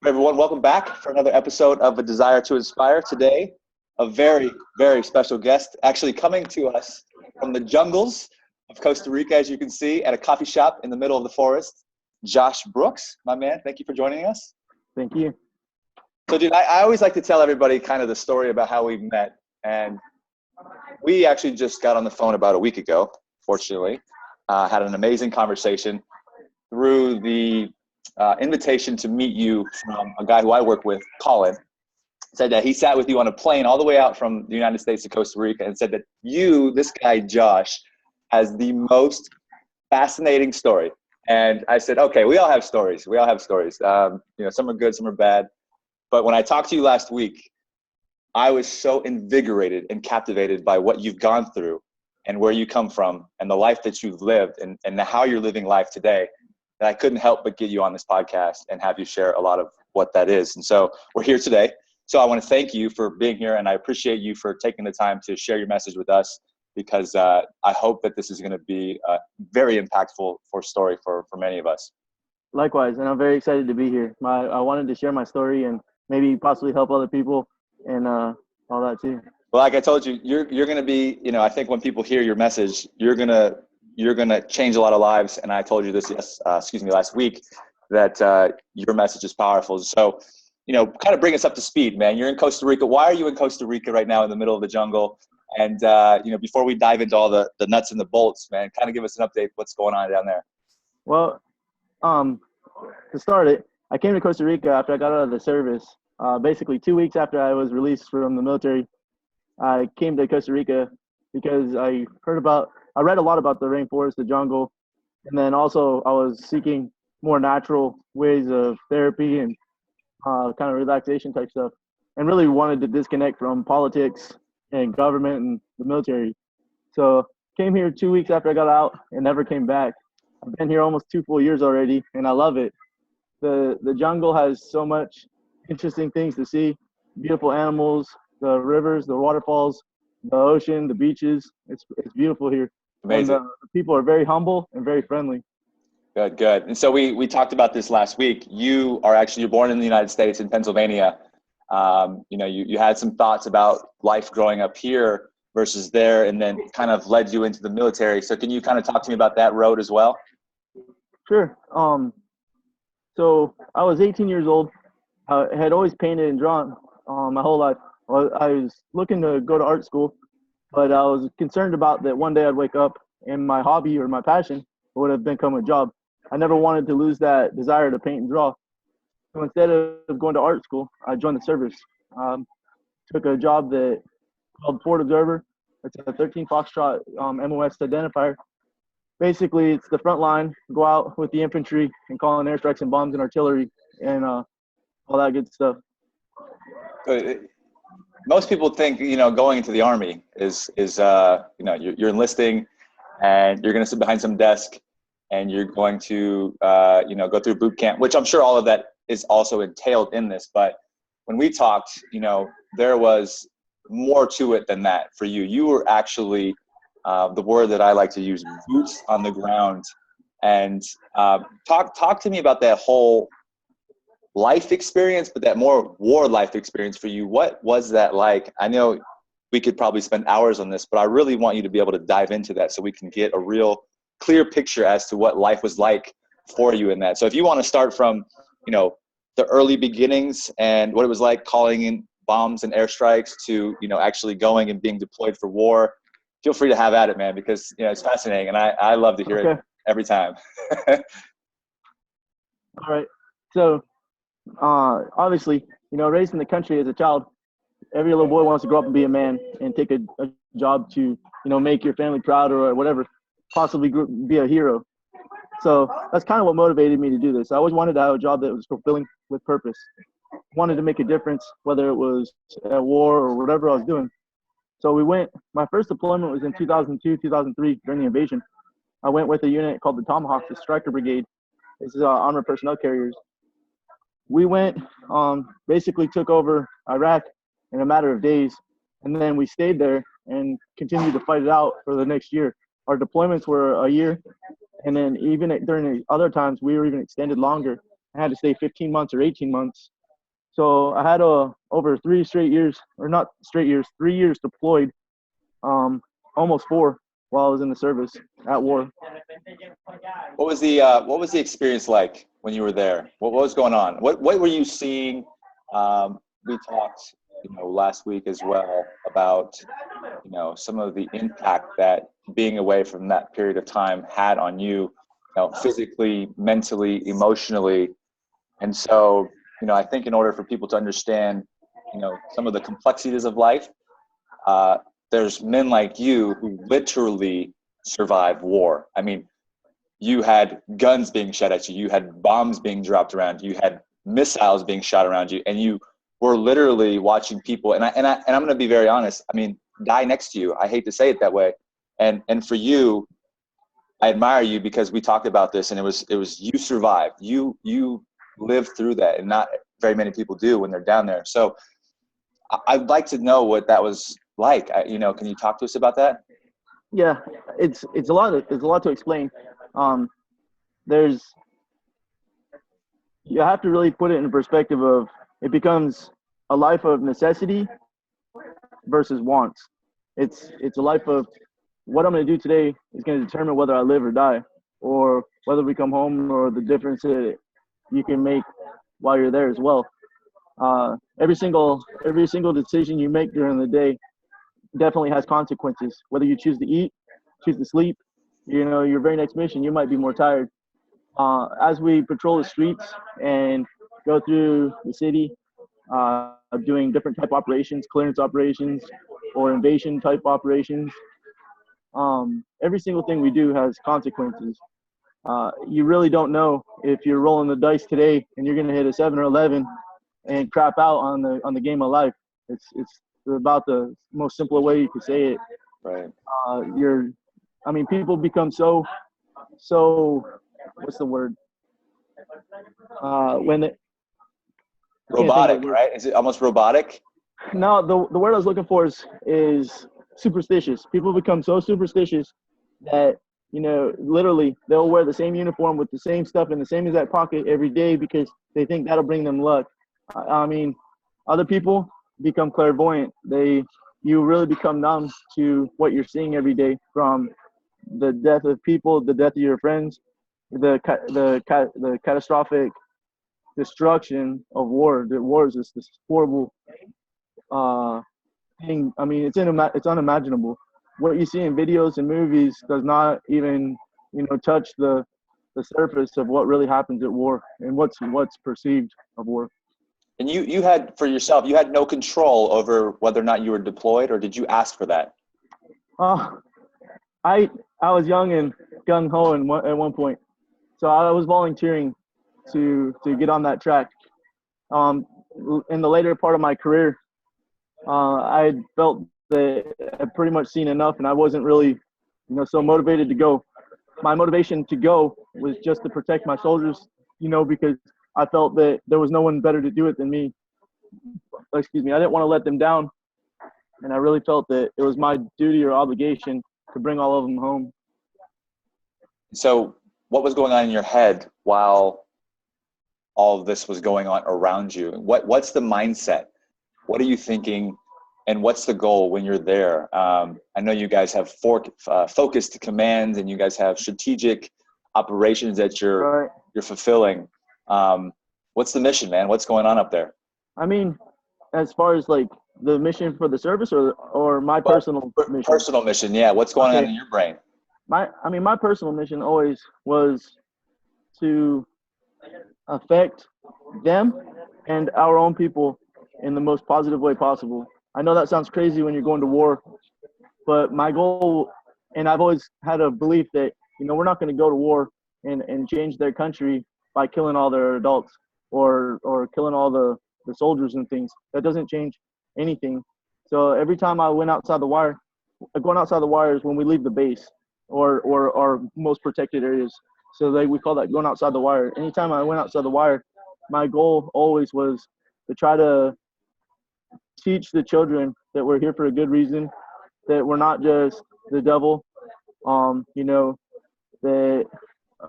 Everyone, welcome back for another episode of A Desire to Inspire. Today, a very, very special guest actually coming to us from the jungles of Costa Rica, as you can see, at a coffee shop in the middle of the forest. Josh Brooks, my man, thank you for joining us. Thank you. So, dude, I always like to tell everybody kind of the story about how we met. And we actually just got on the phone about a week ago, fortunately. Had an amazing conversation through the invitation to meet you from a guy who I work with, Colin. Said that he sat with you on a plane all the way out from the United States to Costa Rica and said that this guy, Josh, has the most fascinating story. And I said, okay, we all have stories. We all have stories. Some are good, some are bad. But when I talked to you last week, I was so invigorated and captivated by what you've gone through and where you come from and the life that you've lived and how you're living life today. And I couldn't help but get you on this podcast and have you share a lot of what that is. And so we're here today. So I want to thank you for being here, and I appreciate you for taking the time to share your message with us, because I hope that this is going to be a very impactful story for many of us. Likewise, and I'm very excited to be here. I wanted to share my story and maybe possibly help other people and all that too. Well, like I told you, you're going to be, I think when people hear your message, you're going to change a lot of lives. And I told you this, last week, that your message is powerful. So, kind of bring us up to speed, man. You're in Costa Rica. Why are you in Costa Rica right now in the middle of the jungle? And, before we dive into all the nuts and the bolts, man, kind of give us an update. What's going on down there? Well, to start it, I came to Costa Rica after I got out of the service. Basically 2 weeks after I was released from the military, I came to Costa Rica because I read a lot about the rainforest, the jungle, and then also I was seeking more natural ways of therapy and kind of relaxation type stuff, and really wanted to disconnect from politics and government and the military. So came here 2 weeks after I got out and never came back. I've been here almost 2 full years already, and I love it. The jungle has so much interesting things to see, beautiful animals, the rivers, the waterfalls, the ocean, the beaches. It's beautiful here. Amazing. And the people are very humble and very friendly. Good. And so we talked about this last week. You're born in the United States in Pennsylvania. You had some thoughts about life growing up here versus there, and then kind of led you into the military. So can you kind of talk to me about that road as well? Sure. So I was 18 years old. I had always painted and drawn my whole life. I was looking to go to art school, but I was concerned about that one day I'd wake up and my hobby or my passion would have become a job. I never wanted to lose that desire to paint and draw. So instead of going to art school, I joined the service. Took a job called Port Observer. It's a 13 Foxtrot MOS identifier. Basically, it's the front line, go out with the infantry and call in airstrikes and bombs and artillery and all that good stuff. Most people think, going into the Army is you're enlisting and you're going to sit behind some desk and you're going to, go through boot camp, which I'm sure all of that is also entailed in this. But when we talked, there was more to it than that for you. You were actually, the word that I like to use, boots on the ground. And talk to me about that whole life experience, but that more war life experience for you. What was that like? I know we could probably spend hours on this, but I really want you to be able to dive into that so we can get a real clear picture as to what life was like for you in that. So if you want to start from, the early beginnings and what it was like calling in bombs and airstrikes to, actually going and being deployed for war, feel free to have at it, man, because, it's fascinating. And I love to hear it every time. All right. So, obviously, raised in the country as a child, every little boy wants to grow up and be a man and take a job to, make your family proud or whatever, possibly be a hero. So that's kind of what motivated me to do this. I always wanted to have a job that was fulfilling with purpose. Wanted to make a difference, whether it was at war or whatever I was doing. So my first deployment was in 2002, 2003 during the invasion. I went with a unit called the Tomahawks, the Stryker Brigade. This is armored personnel carriers. We went, basically took over Iraq in a matter of days, and then we stayed there and continued to fight it out for the next year. Our deployments were a year, and then even during the other times, we were even extended longer. I had to stay 15 months or 18 months. So I had over 3 straight years, or not straight years, 3 years deployed, almost 4 while I was in the service at war. What was the experience like when you were there? What was going on? What were you seeing? We talked, last week as well about, some of the impact that being away from that period of time had on you, physically, mentally, emotionally. And so, I think in order for people to understand, some of the complexities of life, there's men like you who literally survive war. I mean, you had guns being shot at you, you had bombs being dropped around you, you had missiles being shot around you, and you were literally watching people. And I'm going to be very honest. I mean, die next to you. I hate to say it that way. And for you, I admire you because we talked about this, and it was you survived. You lived through that, and not very many people do when they're down there. So I'd like to know what that was like. Can you talk to us about that? Yeah, it's a lot to explain. You have to really put it in perspective of, it becomes a life of necessity versus wants. It's a life of, what I'm going to do today is going to determine whether I live or die, or whether we come home, or the difference that you can make while you're there as well. Every single decision you make during the day definitely has consequences. Whether you choose to eat, choose to sleep, your very next mission, you might be more tired. As we patrol the streets and go through the city, doing different type operations, clearance operations, or invasion type operations, every single thing we do has consequences. You really don't know if you're rolling the dice today and you're going to hit a 7 or 11 and crap out on the game of life. It's about the most simple way you could say it. Right. People become so what's the word? Robotic, right? Is it almost robotic? No, the word I was looking for is superstitious. People become so superstitious that, literally they'll wear the same uniform with the same stuff in the same exact pocket every day because they think that'll bring them luck. Other people become clairvoyant. You really become numb to what you're seeing every day, from the death of people, the death of your friends, the catastrophic destruction of war. The war is just this horrible thing. It's unimaginable. What you see in videos and movies does not even, touch the surface of what really happens at war and what's perceived of war. And you had, for yourself, you had no control over whether or not you were deployed, or did you ask for that? I was young and gung ho at one point, so I was volunteering to get on that track. In the later part of my career, I felt that I'd pretty much seen enough, and I wasn't really, so motivated to go. My motivation to go was just to protect my soldiers, because I felt that there was no one better to do it than me. Excuse me. I didn't want to let them down, and I really felt that it was my duty or obligation to bring all of them home. So what was going on in your head while all of this was going on around you? What's the mindset? What are you thinking? And what's the goal when you're there? I know you guys have focused commands, and you guys have strategic operations that you're fulfilling. What's the mission, man? What's going on up there? As far as like the mission for the service, or my personal mission? Personal mission, yeah. What's going on in your brain? My personal mission always was to affect them and our own people in the most positive way possible. I know that sounds crazy when you're going to war, but my goal, and I've always had a belief that, we're not going to go to war and change their country by killing all their adults or killing all the soldiers and things. That doesn't change anything. So every time I went outside the wire, going outside the wire is when we leave the base or our most protected areas. So we call that going outside the wire. Anytime I went outside the wire, my goal always was to try to teach the children that we're here for a good reason, that we're not just the devil, that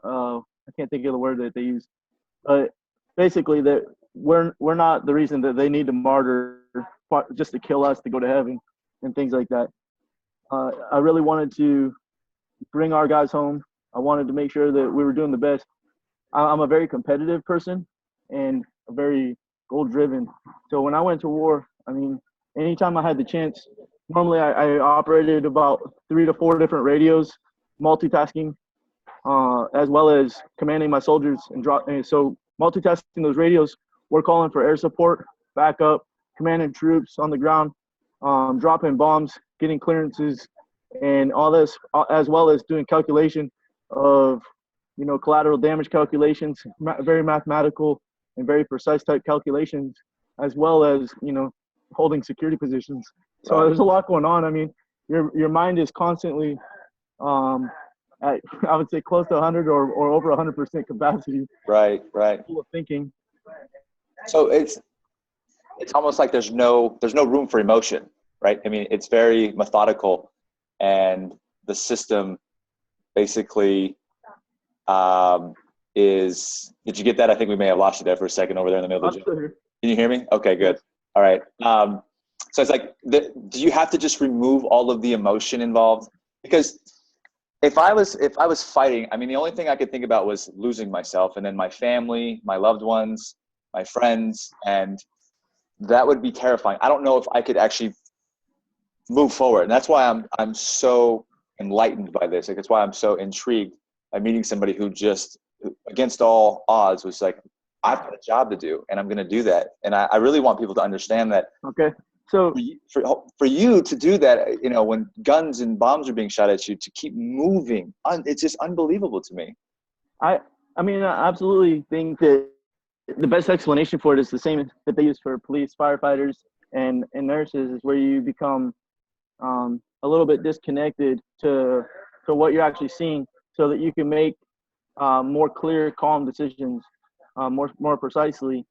I can't think of the word that they use, but basically that we're not the reason that they need to martyr just to kill us to go to heaven and things like that. I really wanted to bring our guys home. I wanted to make sure that we were doing the best. I'm a very competitive person and a very goal driven. So when I went to war, I mean, anytime I had the chance, normally I operated about 3 to 4 different radios, multitasking, as well as commanding my soldiers and drop. And so multitasking those radios, we're calling for air support, backup, commanding troops on the ground, dropping bombs, getting clearances, and all this, as well as doing calculation of, collateral damage calculations, very mathematical and very precise type calculations, as well as, holding security positions. So Right. there's a lot going on. I mean, your mind is constantly at, I would say, close to 100 or over 100% capacity. Right. Full of thinking. So it's almost like there's no room for emotion, right? I mean, it's very methodical, and the system basically is. Did you get that? I think we may have lost you there for a second over there in the middle of the gym. Can you hear me? Okay, good. All right. So it's like, do you have to just remove all of the emotion involved? Because if I was fighting, I mean, the only thing I could think about was losing myself, and then my family, my loved ones, my friends, and that would be terrifying. I don't know if I could actually move forward, and that's why I'm so enlightened by this. Like, it's why I'm so intrigued by meeting somebody who just, against all odds, was like, I've got a job to do, and I'm going to do that. And I really want people to understand that. Okay. So for you to do that, when guns and bombs are being shot at you, to keep moving, it's just unbelievable to me. I mean, I absolutely think that the best explanation for it is the same that they use for police, firefighters, and nurses, is where you become a little bit disconnected to what you're actually seeing, so that you can make more clear, calm decisions more precisely.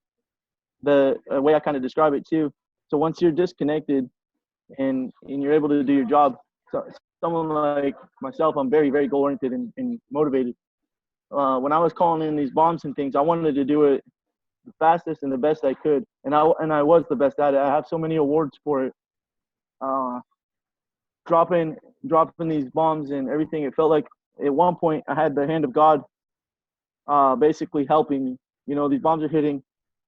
The way I kind of describe it too. So once you're disconnected and you're able to do your job, so someone like myself, I'm very, very goal oriented and motivated. When I was calling in these bombs and things, I wanted to do it the fastest and the best I could, and I was the best at it. I have so many awards for it. Dropping these bombs and everything, it felt like at one point I had the hand of God basically helping me. These bombs are hitting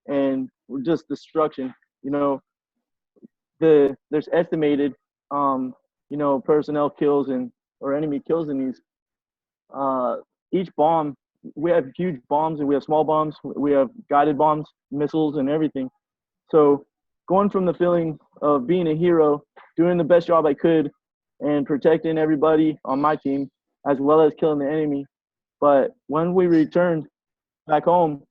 and just destruction. There's estimated personnel kills or enemy kills in these. Each bomb, we have huge bombs and we have small bombs, we have guided bombs, missiles, and everything. So going from the feeling of being a hero, doing the best job I could, and protecting everybody on my team, as well as killing the enemy. But when we returned back home,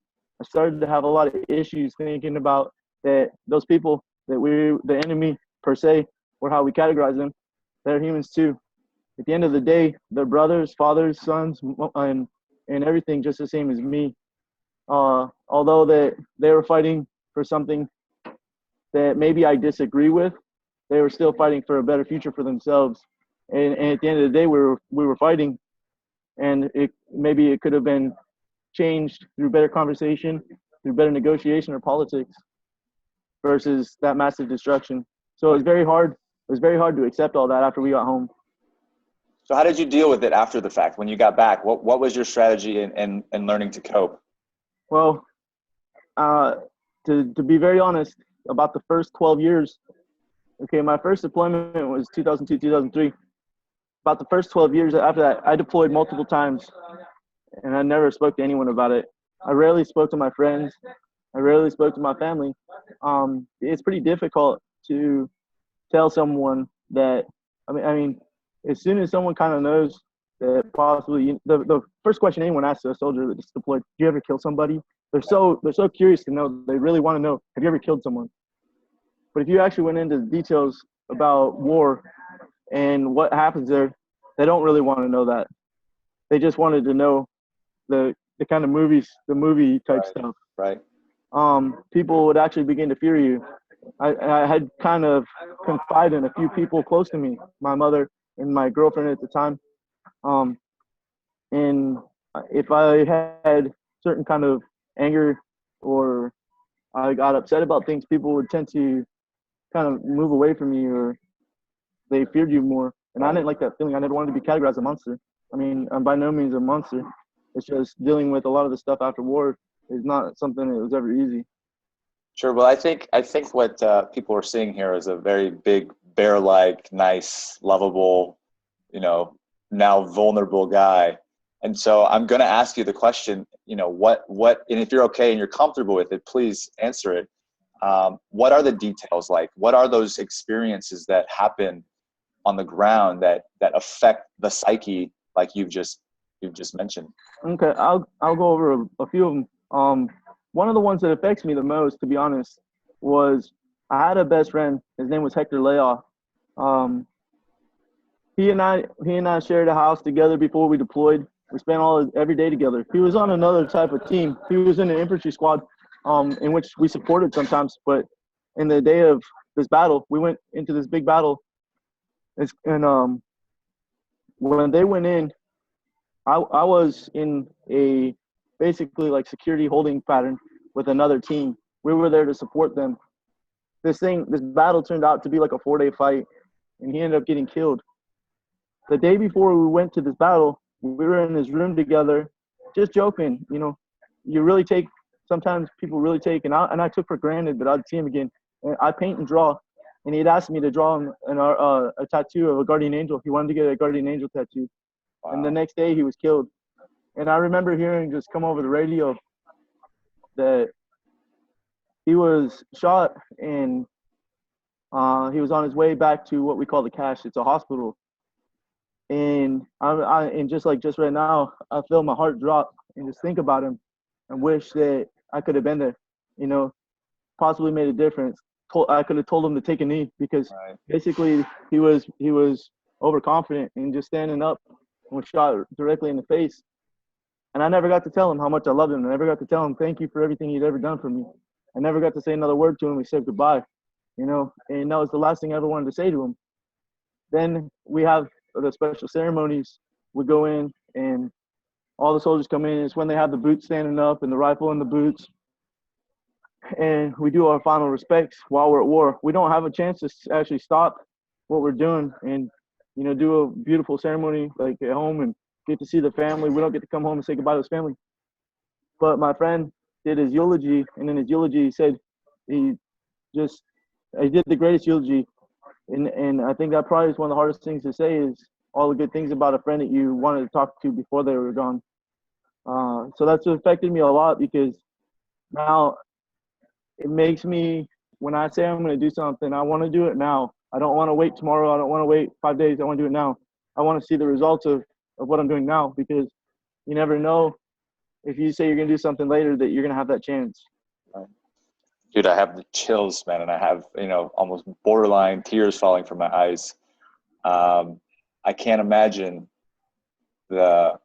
I started to have a lot of issues thinking about that those people that the enemy per se, or how we categorize them, they're humans too. At the end of the day, they're brothers, fathers, sons, and everything just the same as me. Although they were fighting for something that maybe I disagree with, they were still fighting for a better future for themselves. And at the end of the day, we were fighting, and maybe it could have been changed through better conversation, through better negotiation or politics, versus that massive destruction. So it was very hard. It was very hard to accept all that after we got home. So how did you deal with it after the fact? When you got back, what was your strategy in learning to cope? Well, to be very honest, about the first 12 years, okay, my first deployment was 2002, 2003. About the first 12 years after that, I deployed multiple times, and I never spoke to anyone about it. I rarely spoke to my friends. I rarely spoke to my family. It's pretty difficult to tell someone that, I mean, as soon as someone kind of knows that possibly, the first question anyone asks a soldier that's deployed, do you ever kill somebody? They're so curious to know. They really want to know, have you ever killed someone? But if you actually went into the details about war and what happens there, they don't really want to know that. They just wanted to know the kind of movies, the movie type stuff. Right. People would actually begin to fear you. I had kind of confided in a few people close to me, my mother and my girlfriend at the time. And if I had certain kind of anger or I got upset about things, people would tend to kind of move away from you, or they feared you more. And I didn't like that feeling. I never wanted to be categorized as a monster. I mean, I'm by no means a monster. It's just dealing with a lot of the stuff after war is not something that was ever easy. Sure. Well, I think what people are seeing here is a very big, bear-like, nice, lovable, you know, now vulnerable guy. And so I'm going to ask you the question, and if you're okay and you're comfortable with it, please answer it. What are the details like? What are those experiences that happen on the ground that affect the psyche, like you've just mentioned? Okay, I'll go over a few of them. One of the ones that affects me the most, to be honest, was I had a best friend. His name was Hector Layoff. Um, he and I shared a house together before we deployed. We spent every day together. He was on another type of team. He was in an infantry squad, in which we supported sometimes. But in the day of this battle, we went into this big battle, and when they went in, I was in a basically like security holding pattern with another team. We were there to support them. This battle turned out to be like a 4-day fight, and he ended up getting killed. The day before we went to this battle, we were in his room together, just joking. You really take, sometimes people really take, and I took for granted that I'd see him again. And I paint and draw, and he'd asked me to draw him a tattoo of a guardian angel. He wanted to get a guardian angel tattoo. Wow. And the next day he was killed. And I remember hearing just come over the radio that he was shot, and he was on his way back to what we call the cache. It's a hospital. And and just right now, I feel my heart drop and just think about him and wish that I could have been there, possibly made a difference. I could have told him to take a knee, because basically he was overconfident and just standing up and was shot directly in the face. And I never got to tell him how much I loved him. I never got to tell him thank you for everything he'd ever done for me. I never got to say another word to him except goodbye, and that was the last thing I ever wanted to say to him. Then we have the special ceremonies. We go in, and all the soldiers come in. It's when they have the boots standing up and the rifle in the boots. And we do our final respects while we're at war. We don't have a chance to actually stop what we're doing and, do a beautiful ceremony like at home and get to see the family. We don't get to come home and say goodbye to his family. But my friend did his eulogy, and in his eulogy he said he did the greatest eulogy. And I think that probably is one of the hardest things to say, is all the good things about a friend that you wanted to talk to before they were gone. So that's affected me a lot, because now it makes me, when I say I'm going to do something, I want to do it now. I don't want to wait tomorrow. I don't want to wait 5 days. I want to do it now. I want to see the results of what I'm doing now, because you never know, if you say you're going to do something later, that you're going to have that chance. Dude, I have the chills, man, and I have, almost borderline tears falling from my eyes. I can't imagine the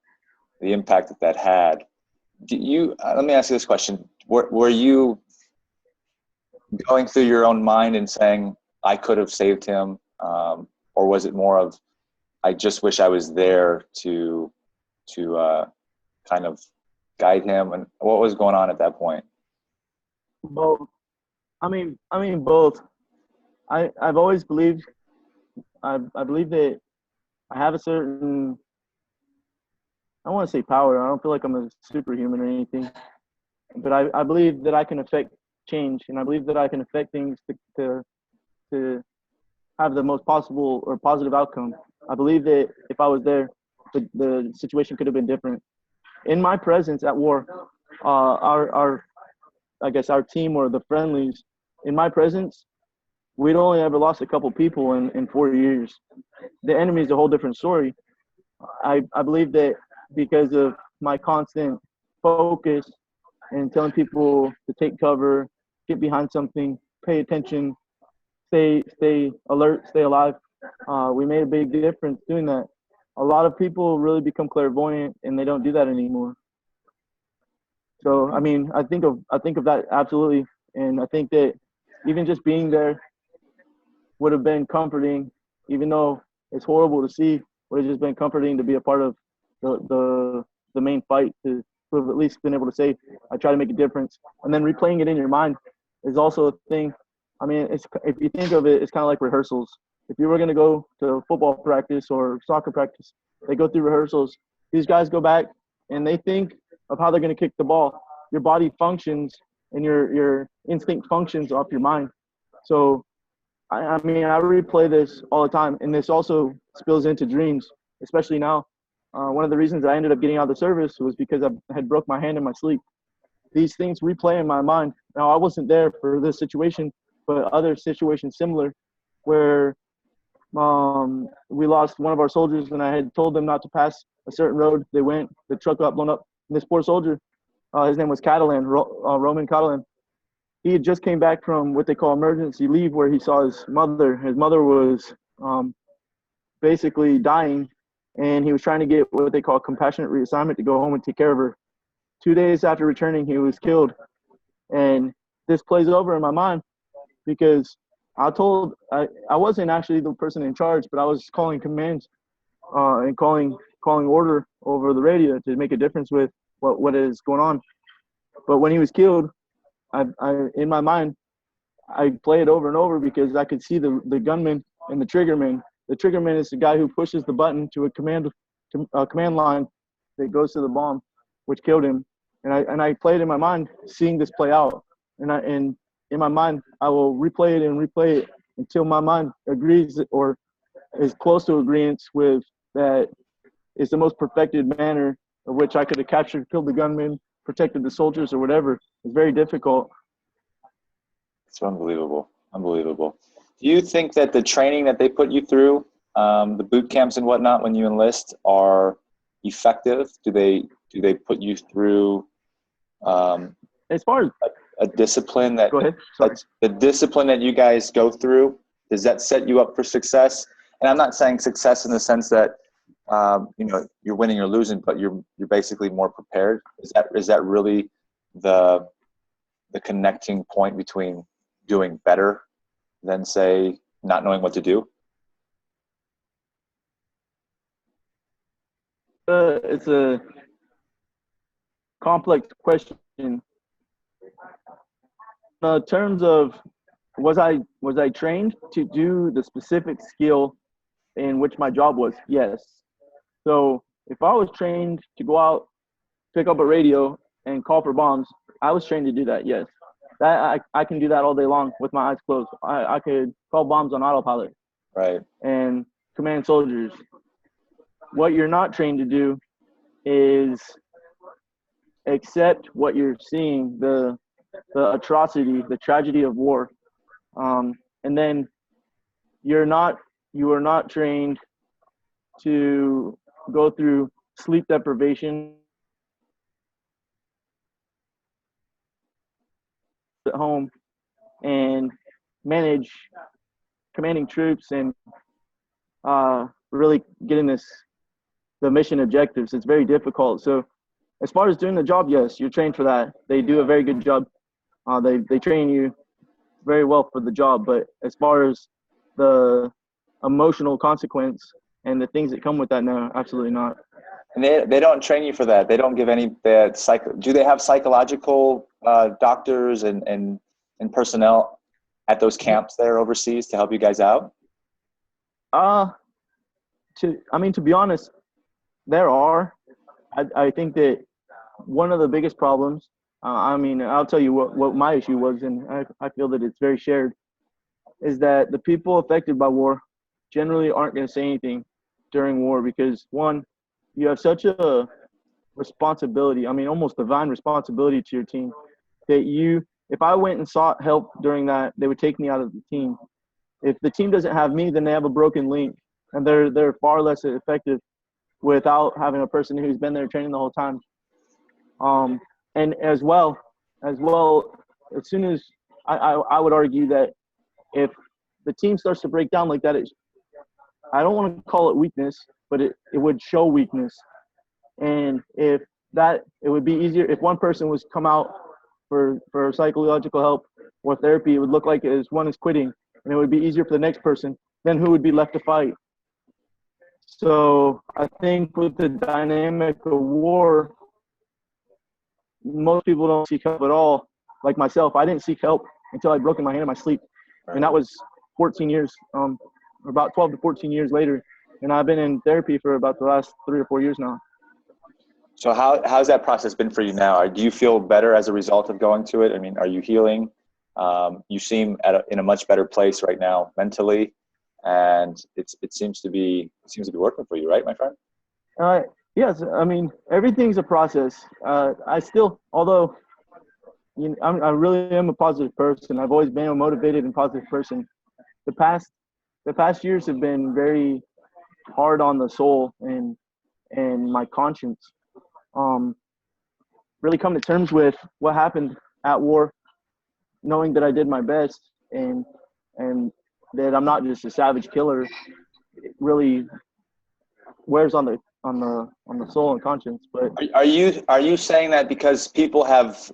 impact that had. Let me ask you this question. Were you going through your own mind and saying, I could have saved him? Or was it more of, I just wish I was there to kind of guide him? And what was going on at that point? Both. I mean both. I've always believed, I believe that I have a certain, I don't want to say power. I don't feel like I'm a superhuman or anything, but I believe that I can affect change, and I believe that I can affect things to have the most possible or positive outcome. I believe that if I was there, the situation could have been different. In my presence at war, our I guess our team, or the friendlies, in my presence, we'd only ever lost a couple people in 4 years. The enemy is a whole different story. I believe that because of my constant focus and telling people to take cover, get behind something, pay attention, stay alert, stay alive, we made a big difference doing that. A lot of people really become clairvoyant, and they don't do that anymore. So, I mean, I think of that absolutely, and I think that even just being there would have been comforting, even though it's horrible to see. Would have just been comforting to be a part of the main fight, to who have at least been able to say, I try to make a difference. And then replaying it in your mind is also a thing. I mean, if you think of it, it's kind of like rehearsals. If you were going to go to football practice or soccer practice, they go through rehearsals. These guys go back and they think of how they're going to kick the ball. Your body functions and your instinct functions off your mind. So, I mean, I replay this all the time, and this also spills into dreams, especially now. One of the reasons I ended up getting out of the service was because I had broke my hand in my sleep. These things replay in my mind. Now, I wasn't there for this situation, but other situations similar where we lost one of our soldiers, and I had told them not to pass a certain road. They went, the truck got blown up. And this poor soldier, his name was Catalan, Roman Catalan. He had just came back from what they call emergency leave, where he saw his mother. His mother was basically dying, and he was trying to get what they call compassionate reassignment to go home and take care of her. 2 days after returning, he was killed. And this plays over in my mind because I wasn't actually the person in charge, but I was calling commands and calling order over the radio to make a difference with what is going on. But when he was killed, I in my mind, I play it over and over because I could see the gunman and the triggerman. The triggerman is the guy who pushes the button to a command line that goes to the bomb, which killed him. And I play it in my mind, seeing this play out. And in my mind, I will replay it and replay it until my mind agrees or is close to agreement with that is the most perfected manner of which I could have captured, killed the gunman, protected the soldiers or whatever. It's very difficult. It's unbelievable. Unbelievable. Do you think that the training that they put you through, the boot camps and whatnot when you enlist, are effective? Do they put you through as far as a discipline that go ahead. Sorry. the discipline that you guys go through, does that set you up for success? And I'm not saying success in the sense that you're winning or losing, but you're basically more prepared. Is that really the connecting point between doing better than, say, not knowing what to do? It's a complex question. In terms of was I trained to do the specific skill in which my job was? Yes. So if I was trained to go out, pick up a radio, and call for bombs, I was trained to do that, yes. That I can do that all day long with my eyes closed. I could call bombs on autopilot. Right. And command soldiers. What you're not trained to do is accept what you're seeing, the atrocity, the tragedy of war. And then you are not trained to go through sleep deprivation at home and manage commanding troops and really getting the mission objectives. It's very difficult. So as far as doing the job, yes, you're trained for that. They do a very good job. They train you very well for the job. But as far as the emotional consequence and the things that come with that, no, absolutely not. And they don't train you for that. They don't give any do they have psychological doctors and personnel at those camps there overseas to help you guys out? To be honest, there are. I think that one of the biggest problems, I'll tell you what my issue was, and I feel that it's very shared, is that the people affected by war generally aren't going to say anything during war because, one, you have such a responsibility, almost divine responsibility to your team, that if I went and sought help during that, they would take me out of the team. If the team doesn't have me, then they have a broken link, and they're far less effective without having a person who's been there training the whole time. And as well, as soon as I would argue that if the team starts to break down like that, I don't want to call it weakness, but it would show weakness. And it would be easier if one person was come out for psychological help or therapy, it would look like one is quitting, and it would be easier for the next person. Then who would be left to fight? So I think with the dynamic of war, most people don't seek help at all. Like myself, I didn't seek help until I broke my hand in my sleep, and that was 14 years, about 12 to 14 years later, and I've been in therapy for about the last 3 or 4 years now. So how's that process been for you now? Do you feel better as a result of going to it? I mean, are you healing? You seem in a much better place right now mentally, and it seems to be working for you, right, my friend? Yes, I mean everything's a process. I still, although I really am a positive person. I've always been a motivated and positive person. The past years have been very hard on the soul and my conscience. Really come to terms with what happened at war, knowing that I did my best and that I'm not just a savage killer. It really wears on the soul and conscience. But are you saying that because people have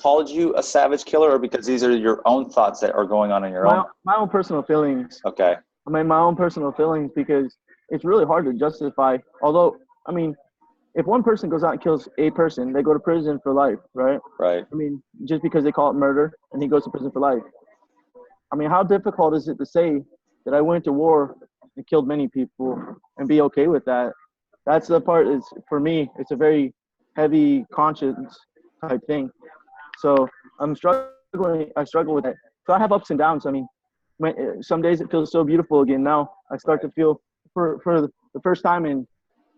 called you a savage killer, or because these are your own thoughts that are going on in your own? My own personal feelings. Okay. I mean, my own personal feelings, because it's really hard to justify. Although, I mean, if one person goes out and kills a person, they go to prison for life, right? Right. I mean, just because they call it murder and he goes to prison for life. I mean, how difficult is it to say that I went to war and killed many people and be okay with that? That's the part is, for me, it's a very heavy conscience type thing. So I'm struggling. I struggle with it. So I have ups and downs. I mean, some days it feels so beautiful again. Now I start to feel for the first time in,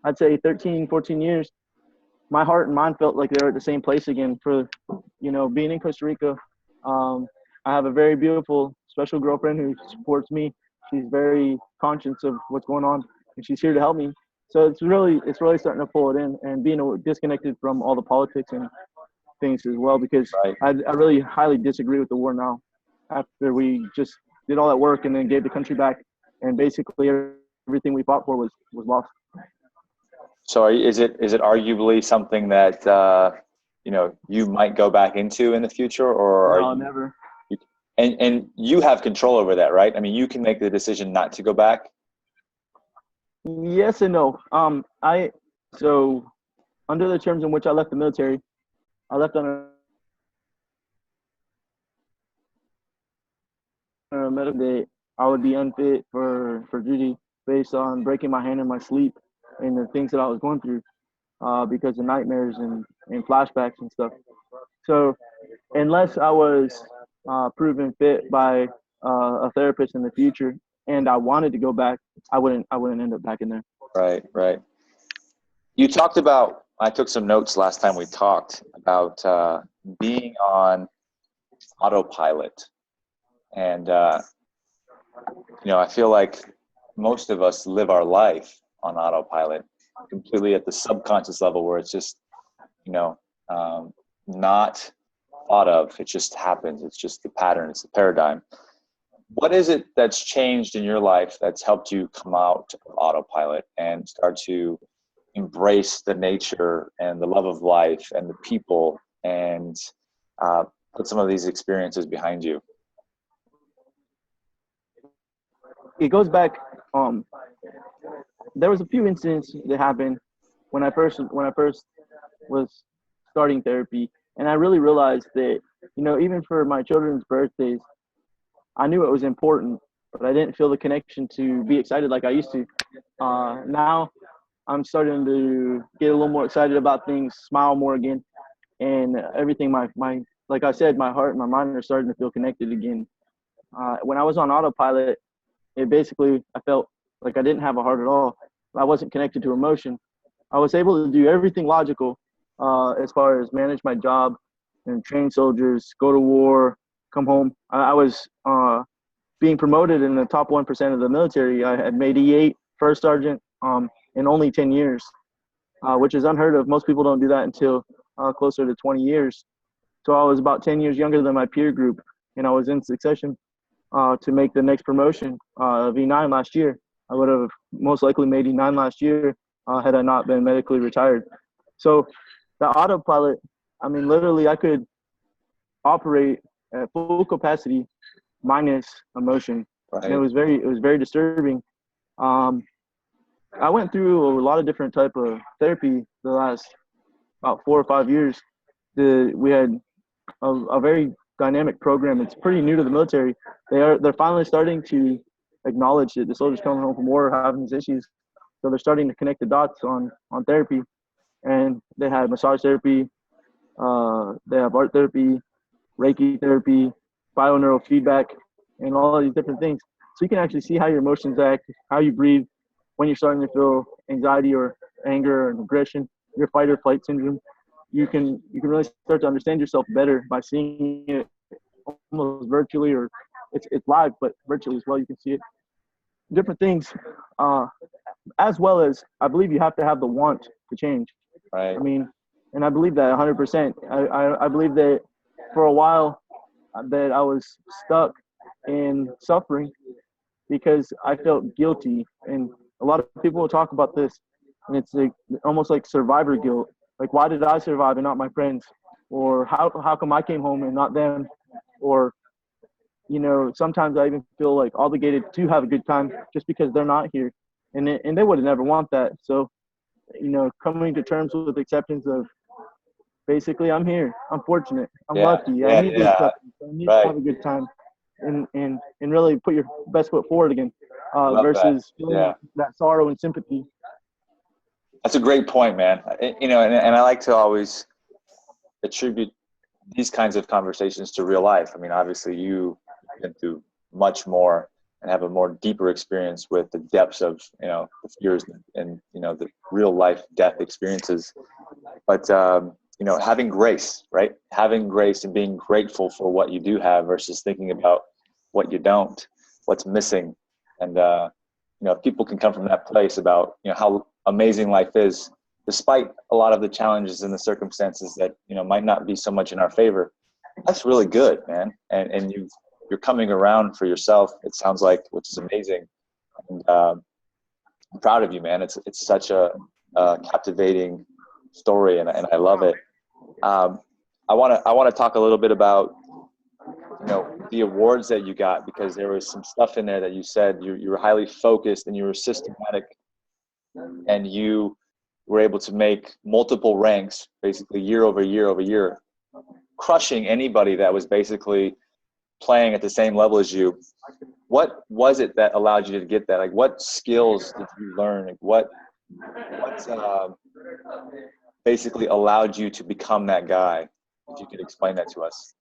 I'd say 13, 14 years, my heart and mind felt like they were at the same place again. For, being in Costa Rica, I have a very beautiful, special girlfriend who supports me. She's very conscious of what's going on, and she's here to help me. So it's really starting to pull it in, and being disconnected from all the politics and things as well, because Right. I really highly disagree with the war now. After we just did all that work and then gave the country back, and basically everything we fought for was lost. So is it arguably something that you might go back into in the future, or No, are you never. and you have control over that, right? I mean, you can make the decision not to go back. Yes and no. So under the terms in which I left the military, I left on a medical that I would be unfit for duty based on breaking my hand in my sleep and the things that I was going through, because of nightmares and flashbacks and stuff. So unless I was proven fit by a therapist in the future and I wanted to go back, I wouldn't end up back in there. Right, right. You talked about, I took some notes last time we talked about being on autopilot. And, I feel like most of us live our life on autopilot, completely at the subconscious level, where it's just, not thought of. It just happens. It's just the pattern. It's the paradigm. What is it that's changed in your life that's helped you come out of autopilot and start to embrace the nature and the love of life and the people, and put some of these experiences behind you? It goes back. There was a few incidents that happened when I first was starting therapy, and I really realized that, even for my children's birthdays, I knew it was important, but I didn't feel the connection to be excited like I used to. Now I'm starting to get a little more excited about things, smile more again, and everything. My like I said, my heart and my mind are starting to feel connected again. When I was on autopilot, it basically, I felt like I didn't have a heart at all. I wasn't connected to emotion. I was able to do everything logical, as far as manage my job and train soldiers, go to war, come home. I was being promoted in the top 1% of the military. I had made E8 first sergeant in only 10 years, which is unheard of. Most people don't do that until closer to 20 years. So I was about 10 years younger than my peer group, and I was in succession to make the next promotion of E9 last year. I would have most likely made E9 last year had I not been medically retired. So the autopilot, I mean, literally I could operate at full capacity minus emotion. Right. And it was very disturbing. I went through a lot of different type of therapy the last about 4 or 5 years, we had a very dynamic program. It's pretty new to the military. They're finally starting to acknowledge that the soldiers coming home from war are having these issues. So they're starting to connect the dots on therapy, and they had massage therapy, they have art therapy, Reiki therapy, bioneurofeedback, and all of these different things. So you can actually see how your emotions act, how you breathe when you're starting to feel anxiety or anger or aggression, your fight or flight syndrome. You can really start to understand yourself better by seeing it almost virtually, or it's live, but virtually as well. You can see it, different things, uh, as well as I believe you have to have the want to change. Right. I mean, and I believe that 100%. I believe that for a while that I was stuck in suffering because I felt guilty. And a lot of people will talk about this, and it's like, almost like survivor guilt. Like, why did I survive and not my friends? Or how come I came home and not them? Or, sometimes I even feel like obligated to have a good time just because they're not here. And they would never want that. So, coming to terms with acceptance of basically, I'm here. I'm fortunate. I'm Yeah. lucky. I Yeah. need the Yeah. acceptance. I need to Right. have a good time, and really put your best foot forward again, Love that. versus feeling Yeah. that sorrow and sympathy. That's a great point, man. And I like to always attribute these kinds of conversations to real life. I mean, obviously you've been through much more and have a more deeper experience with the depths of, the fears and, the real life death experiences. But, having grace, right? Having grace and being grateful for what you do have versus thinking about what you don't, what's missing. And, if people can come from that place about, how amazing life is, despite a lot of the challenges and the circumstances that, might not be so much in our favor, that's really good, man. And you're coming around for yourself, it sounds like, which is amazing. And I'm proud of you, man. It's such a captivating story, and I love it. I want to talk a little bit about, the awards that you got, because there was some stuff in there that you said you were highly focused and you were systematic, and you were able to make multiple ranks basically year over year over year, crushing anybody that was basically playing at the same level as you. What was it that allowed you to get that? Like, what skills did you learn? Like, what basically allowed you to become that guy? If you could explain that to us.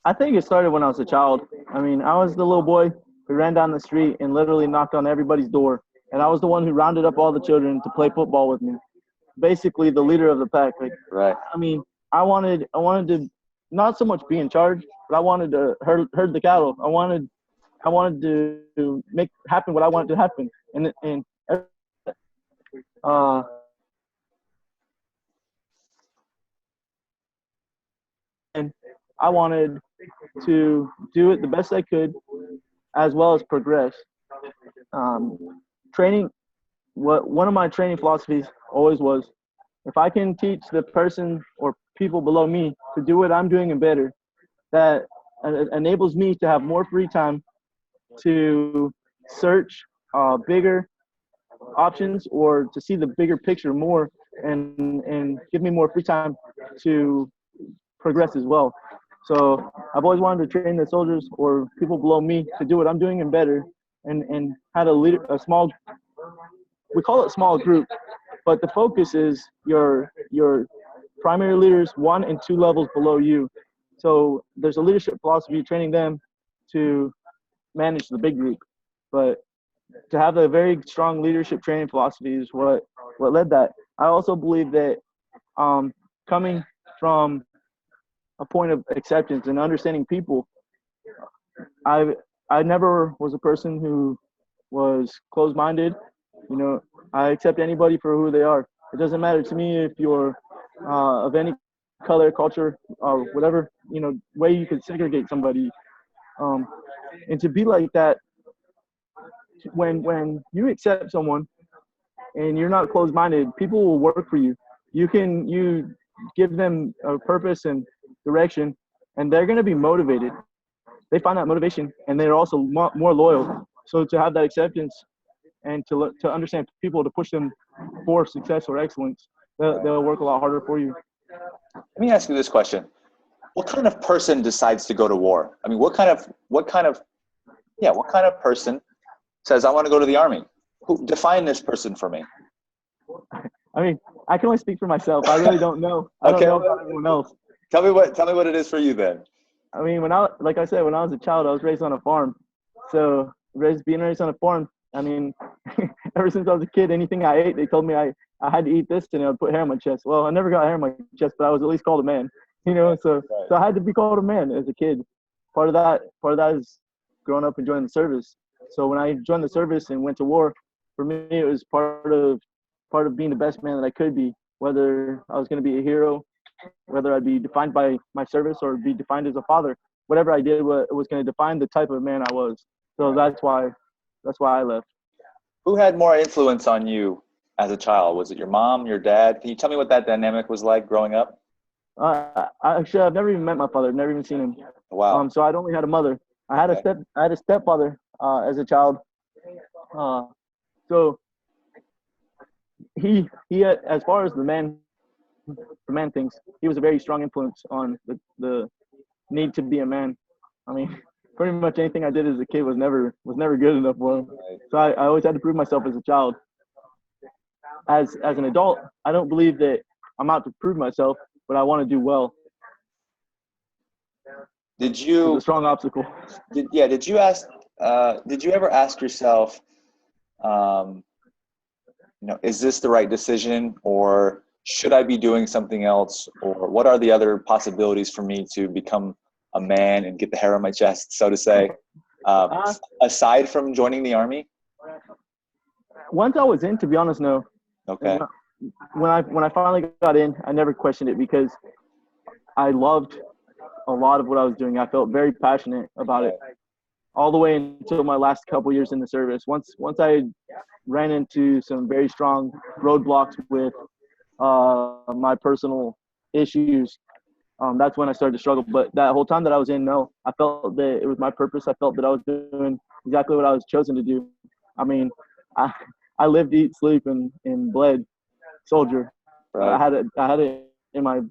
I think it started when I was a child. I mean, I was the little boy who ran down the street and literally knocked on everybody's door, and I was the one who rounded up all the children to play football with me. Basically, the leader of the pack. Like, Right. I mean, I wanted to not so much be in charge, but I wanted to herd the cattle. I wanted to make happen what I wanted to happen, and uh, and I wanted to do it the best I could, as well as progress. Training, what one of my training philosophies always was, if I can teach the person or people below me to do what I'm doing and better, that enables me to have more free time to search bigger options, or to see the bigger picture more, and give me more free time to progress as well. So I've always wanted to train the soldiers or people below me to do what I'm doing and better, and had a small, we call it small group, but the focus is your primary leaders 1 and 2 levels below you. So there's a leadership philosophy training them to manage the big group, but to have a very strong leadership training philosophy is what led that. I also believe that coming from a point of acceptance and understanding people, I I never was a person who was closed-minded. You know, I accept anybody for who they are. It doesn't matter to me if you're of any color, culture, or whatever, way you could segregate somebody. Um, and to be like that, when you accept someone and you're not closed-minded, people will work for you. You give them a purpose and direction, and they're going to be motivated. They find that motivation, and they're also more loyal. So to have that acceptance and to understand people, to push them for success or excellence, they'll work a lot harder for you. Let me ask you this question. What kind of person decides to go to war? I mean, what kind of person says, I want to go to the army? Define this person for me. I mean, I can only speak for myself. I really don't know. I don't know about everyone else. Tell me what it is for you then. I mean, like I said, when I was a child, I was raised on a farm. So being raised on a farm, I mean, ever since I was a kid, anything I ate, they told me I had to eat this and it would put hair on my chest. Well, I never got hair on my chest, but I was at least called a man. So I had to be called a man as a kid. Part of that is growing up and joining the service. So when I joined the service and went to war, for me it was part of being the best man that I could be. Whether I was going to be a hero, whether I'd be defined by my service or be defined as a father, whatever I did was going to define the type of man I was. So that's why I left. Who had more influence on you as a child? Was it your mom, your dad? Can you tell me what that dynamic was like growing up? I've never even met my father. Never even seen him. Wow. So I'd only had a mother. I had a stepfather as a child. So he as far as the man things, he was a very strong influence on the need to be a man. I mean, pretty much anything I did as a kid was never good enough for him. So I always had to prove myself as a child. As an adult, I don't believe that I'm out to prove myself, but I want to do well. Did you? It's a strong obstacle. Did you ever ask yourself, is this the right decision, or should I be doing something else, or what are the other possibilities for me to become a man and get the hair on my chest, so to say, aside from joining the army? Once I was in, to be honest, no. Okay. When I finally got in, I never questioned it because I loved a lot of what I was doing. I felt very passionate about it all the way until my last couple years in the service. Once I ran into some very strong roadblocks with my personal issues, that's when I started to struggle. But that whole time that I was in, no, I felt that it was my purpose. I felt that I was doing exactly what I was chosen to do. I mean, I lived, eat, sleep, and bled soldier. Right. I had it in my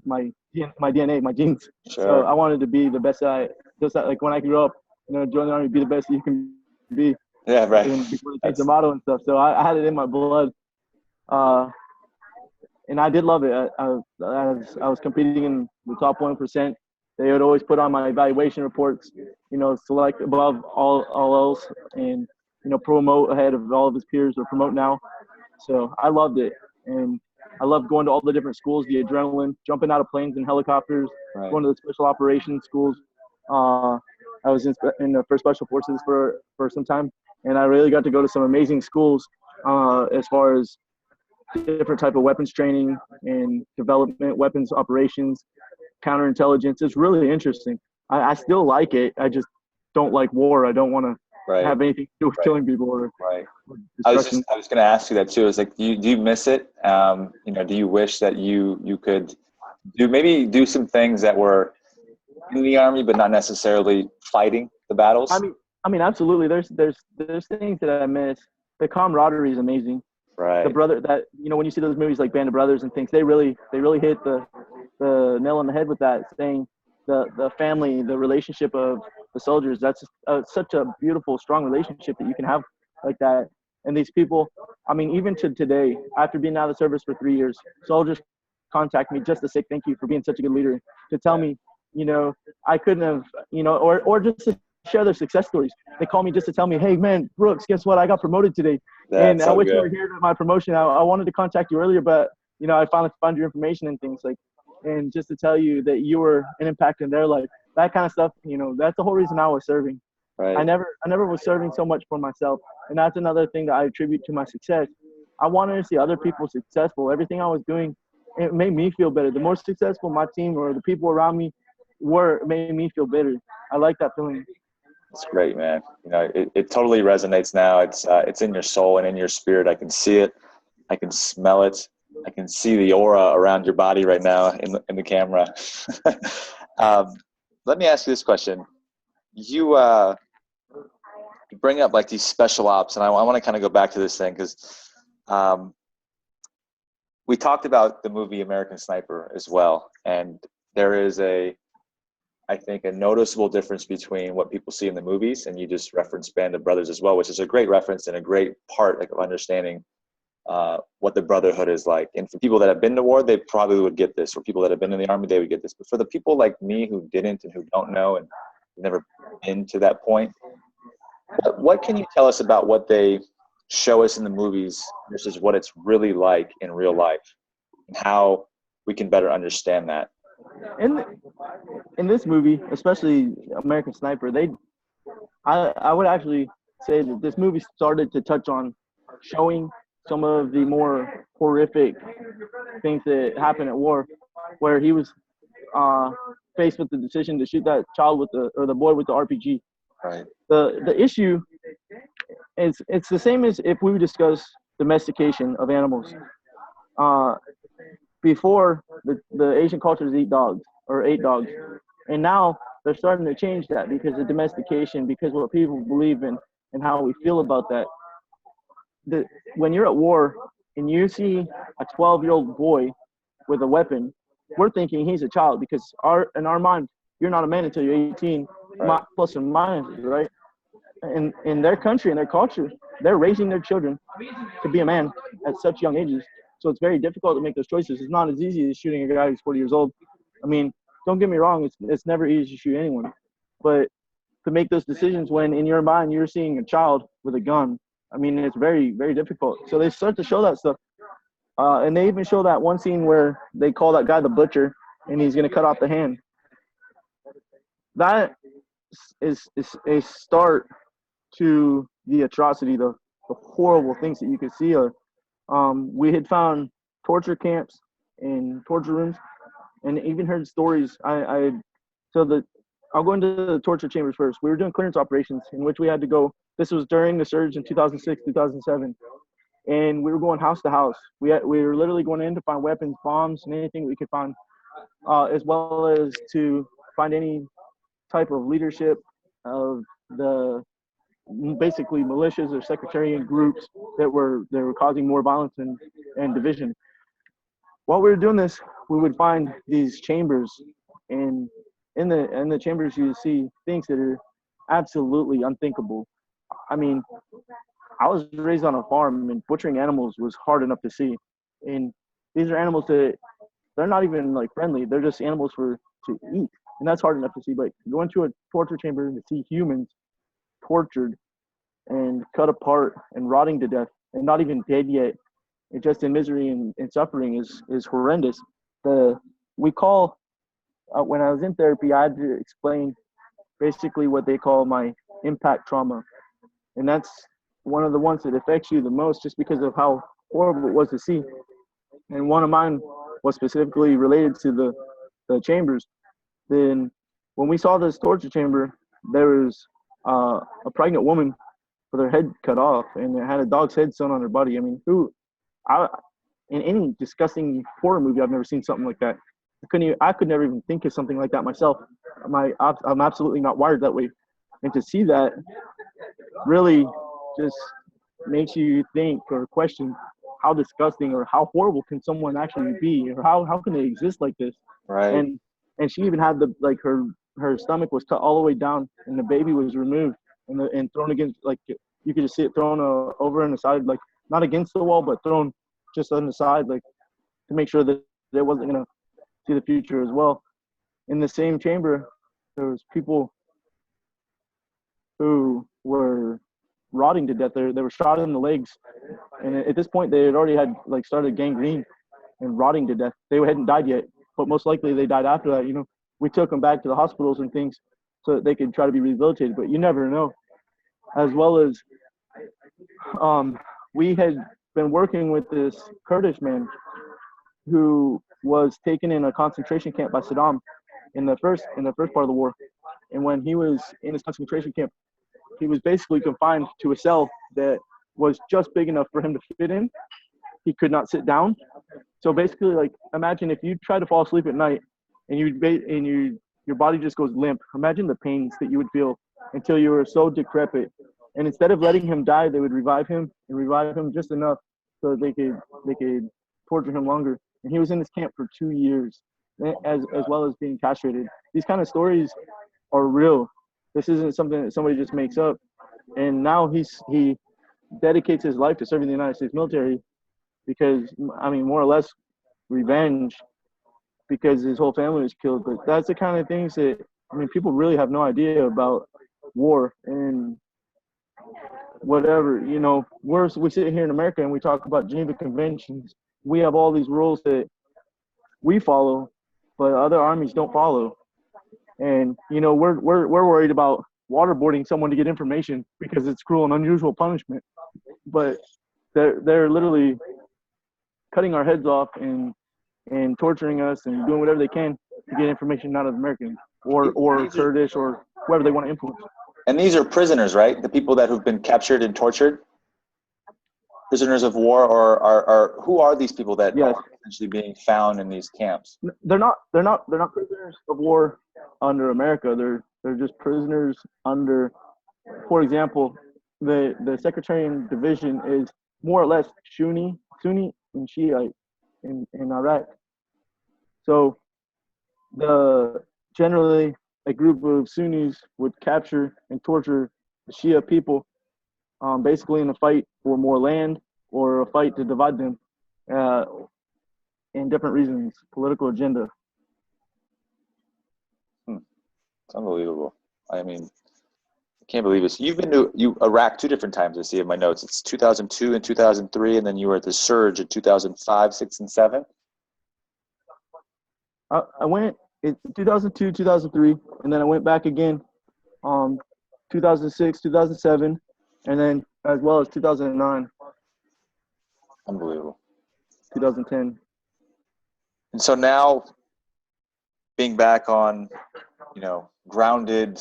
DNA, my genes. Sure. So I wanted to be the best like when I grew up, join the army, be the best you can be. Yeah, right. And before they changed the motto and stuff. So I had it in my blood. And I did love it. I was competing in the top 1%. They would always put on my evaluation reports, select above all else and, promote ahead of all of his peers or promote now. So I loved it. And I loved going to all the different schools, the adrenaline, jumping out of planes and helicopters, going to the special operations schools. I was in the first special forces for some time, and I really got to go to some amazing schools as far as different type of weapons training and development, weapons operations, counterintelligence. It's really interesting. I still like it. I just don't like war. I don't want to have anything to do with killing people or I was going to ask you that too. It's like, do you miss it? Do you wish that you could do some things that were in the army, but not necessarily fighting the battles? I mean, absolutely. There's things that I miss. The camaraderie is amazing. Right. The brother that when you see those movies like Band of Brothers and things, they really hit the nail on the head with that, saying the family, the relationship of the soldiers. That's such a beautiful, strong relationship that you can have like that. And these people, I mean, even to today, after being out of the service for 3 years, soldiers contact me just to say thank you for being such a good leader, to tell me, I couldn't have, or just to share their success stories. They call me just to tell me, hey, man, Brooks, guess what? I got promoted today. That's I wish you were here at my promotion. I wanted to contact you earlier, but, I finally found your information and things and just to tell you that you were an impact in their life, that kind of stuff, that's the whole reason I was serving. Right. I never was serving so much for myself. And that's another thing that I attribute to my success. I wanted to see other people successful. Everything I was doing, it made me feel better. The more successful my team or the people around me were, it made me feel better. I like that feeling. It's great, man. It totally resonates now. It's in your soul and in your spirit. I can see it. I can smell it. I can see the aura around your body right now in the camera. Let me ask you this question. You bring up like these special ops, and I want to kind of go back to this thing because we talked about the movie American Sniper as well, and there is I think a noticeable difference between what people see in the movies, and you just referenced Band of Brothers as well, which is a great reference and a great part of understanding what the brotherhood is like. And for people that have been to war, they probably would get this. For people that have been in the army, they would get this. But for the people like me who didn't and who don't know and never been to that point, what can you tell us about what they show us in the movies versus what it's really like in real life, and how we can better understand that? In this movie, especially American Sniper, I would actually say that this movie started to touch on showing some of the more horrific things that happen at war, where he was faced with the decision to shoot that child or the boy with the RPG. Right. The issue is it's the same as if we would discuss domestication of animals. Before the Asian cultures ate dogs, and now they're starting to change that because of domestication, because what people believe in and how we feel about that. When you're at war and you see a 12-year-old boy with a weapon, we're thinking he's a child because in our mind, you're not a man until you're 18, right, plus or minus, right? In their country and their culture, they're raising their children to be a man at such young ages. So it's very difficult to make those choices. It's not as easy as shooting a guy who's 40 years old. I mean, don't get me wrong, it's never easy to shoot anyone. But to make those decisions when in your mind you're seeing a child with a gun, I mean, it's very, very difficult. So they start to show that stuff. And they even show that one scene where they call that guy the butcher and he's going to cut off the hand. That is a start to the atrocity, the horrible things that you could see. We had found torture camps and torture rooms, and even heard stories. I'll go into the torture chambers first. We were doing clearance operations in which we had to go. This was during the surge in 2006, 2007, and we were going house to house. We were literally going in to find weapons, bombs, and anything we could find, as well as to find any type of leadership of the basically militias or sectarian groups that were causing more violence and division. While we were doing this, we would find these chambers, and in the chambers you see things that are absolutely unthinkable. I mean, I was raised on a farm, and butchering animals was hard enough to see. And these are animals that they're not even like friendly; they're just animals to eat, and that's hard enough to see. But going to a torture chamber and to see humans tortured and cut apart and rotting to death and not even dead yet, and just in misery and suffering is horrendous. When I was in therapy, I had to explain basically what they call my impact trauma, and that's one of the ones that affects you the most just because of how horrible it was to see. And one of mine was specifically related to the chambers. Then when we saw this torture chamber, there was a pregnant woman with her head cut off, and it had a dog's head sewn on her body. I mean, in any disgusting horror movie, I've never seen something like that. I could never even think of something like that myself. I'm absolutely not wired that way. And to see that really just makes you think or question how disgusting or how horrible can someone actually be, or how can they exist like this? Right. And she even had her stomach was cut all the way down, and the baby was removed and thrown against, like, you could just see it thrown over on the side, like not against the wall, but thrown just on the side, like to make sure that it wasn't gonna see the future as well. In the same chamber, there was people who were rotting to death. They were shot in the legs, and at this point they had already started gangrene and rotting to death. They hadn't died yet, but most likely they died after that. You know, we took them back to the hospitals and things so that they could try to be rehabilitated, but you never know. As well as we had been working with this Kurdish man who was taken in a concentration camp by Saddam in the first part of the war. And when he was in his concentration camp, he was basically confined to a cell that was just big enough for him to fit in. He could not sit down. So basically, like, imagine if you try to fall asleep at night and your body just goes limp. Imagine the pains that you would feel until you were so decrepit. And instead of letting him die, they would revive him just enough so that they could torture him longer. And he was in this camp for 2 years, as well as being castrated. These kind of stories are real. This isn't something that somebody just makes up. And now he dedicates his life to serving the United States military because, I mean, more or less revenge because his whole family was killed. But that's the kind of things that, I mean, people really have no idea about war and whatever. You know, we sit here in America and we talk about Geneva Conventions. We have all these rules that we follow, but other armies don't follow. And, you know, we're worried about waterboarding someone to get information because it's cruel and unusual punishment. But they're literally cutting our heads off and torturing us and doing whatever they can to get information out of Americans or Kurdish or whoever they want to influence. And these are prisoners, right? The people that have been captured and tortured? Prisoners of war, or are who are these people that Yes. are essentially being found in these camps? They're not prisoners of war under America. They're just prisoners under, for example, the Sectarian division is more or less Sunni and Shiite in Iraq. So generally a group of Sunnis would capture and torture the Shia people, basically in a fight for more land or a fight to divide them, in different reasons, political agenda. It's unbelievable. I mean, I can't believe this. You've been to Iraq 2 different times. I see in my notes. It's 2002 and 2003, and then you were at the surge in 2005, 6, and 7. I went in 2002, 2003, and then I went back again, 2006, 2007, and then as well as 2009, Unbelievable. 2010. And so now, being back on, you know, grounded,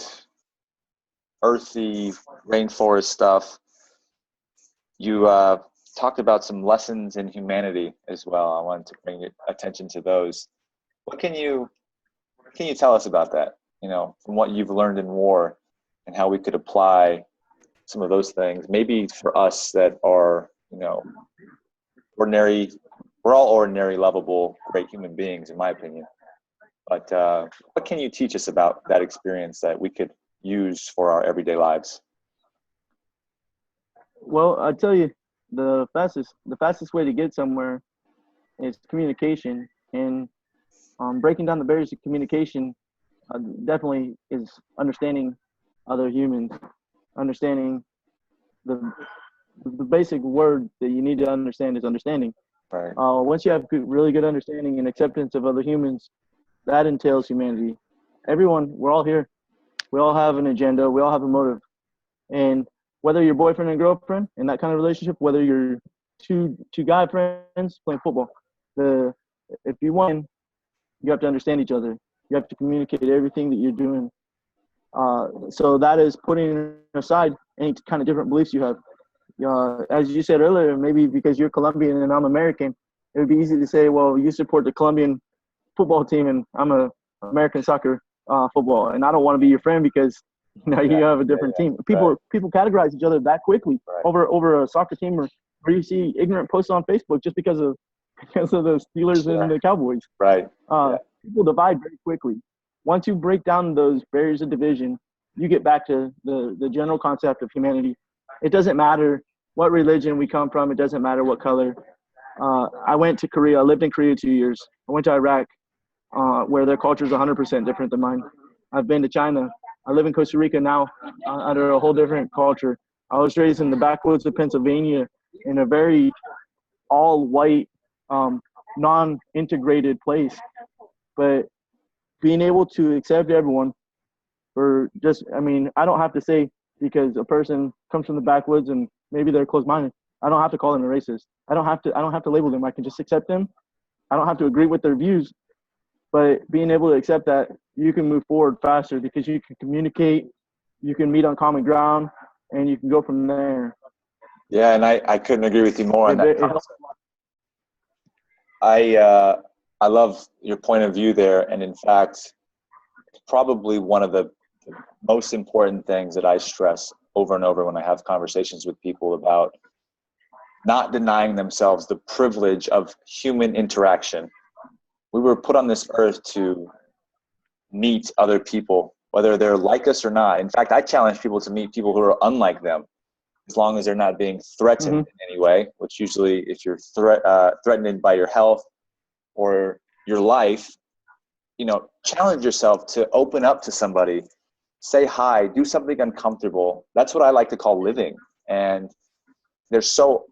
earthy, rainforest stuff, you talked about some lessons in humanity as well. I wanted to bring your attention to those. What can you tell us about that? You know, from what you've learned in war, and how we could apply some of those things, maybe for us that are, you know, ordinary. We're all ordinary, lovable, great human beings, in my opinion. But what can you teach us about that experience that we could use for our everyday lives? Well, I tell you, the fastest way to get somewhere is communication, and breaking down the barriers of communication definitely is understanding other humans, understanding the basic word that you need to understand is understanding. Right. Once you have really good understanding and acceptance of other humans, that entails humanity. Everyone, we're all here. We all have an agenda. We all have a motive. And whether you're boyfriend and girlfriend in that kind of relationship, whether you're two guy friends playing football, if you win, you have to understand each other. You have to communicate everything that you're doing. So that is putting aside any kind of different beliefs you have. As you said earlier, maybe because you're Colombian and I'm American, it would be easy to say, well, you support the Colombian football team and I'm a American soccer football, and I don't want to be your friend because you have a different team. People categorize each other that quickly over a soccer team, or you see ignorant posts on Facebook just because of the Steelers and the Cowboys. Right. People divide very quickly. Once you break down those barriers of division, you get back to the general concept of humanity. It doesn't matter what religion we come from. It doesn't matter what color. I went to Korea. I lived in Korea 2 years. I went to Iraq, where their culture is 100% different than mine. I've been to China. I live in Costa Rica now under a whole different culture. I was raised in the backwoods of Pennsylvania in a very all-white, non-integrated place. But being able to accept everyone for just, I mean, I don't have to say because a person comes from the backwoods and maybe they're closed-minded. I don't have to call them a racist. I don't have to label them. I can just accept them. I don't have to agree with their views. But being able to accept that, you can move forward faster because you can communicate, you can meet on common ground, and you can go from there. Yeah, and I couldn't agree with you more on that. I love your point of view there, and in fact, probably one of the most important things that I stress over and over when I have conversations with people about not denying themselves the privilege of human interaction. We were put on this earth to meet other people, whether they're like us or not. In fact, I challenge people to meet people who are unlike them, as long as they're not being threatened in any way, which usually if you're threatened by your health or your life, challenge yourself to open up to somebody, say hi, do something uncomfortable. That's what I like to call living. And there's so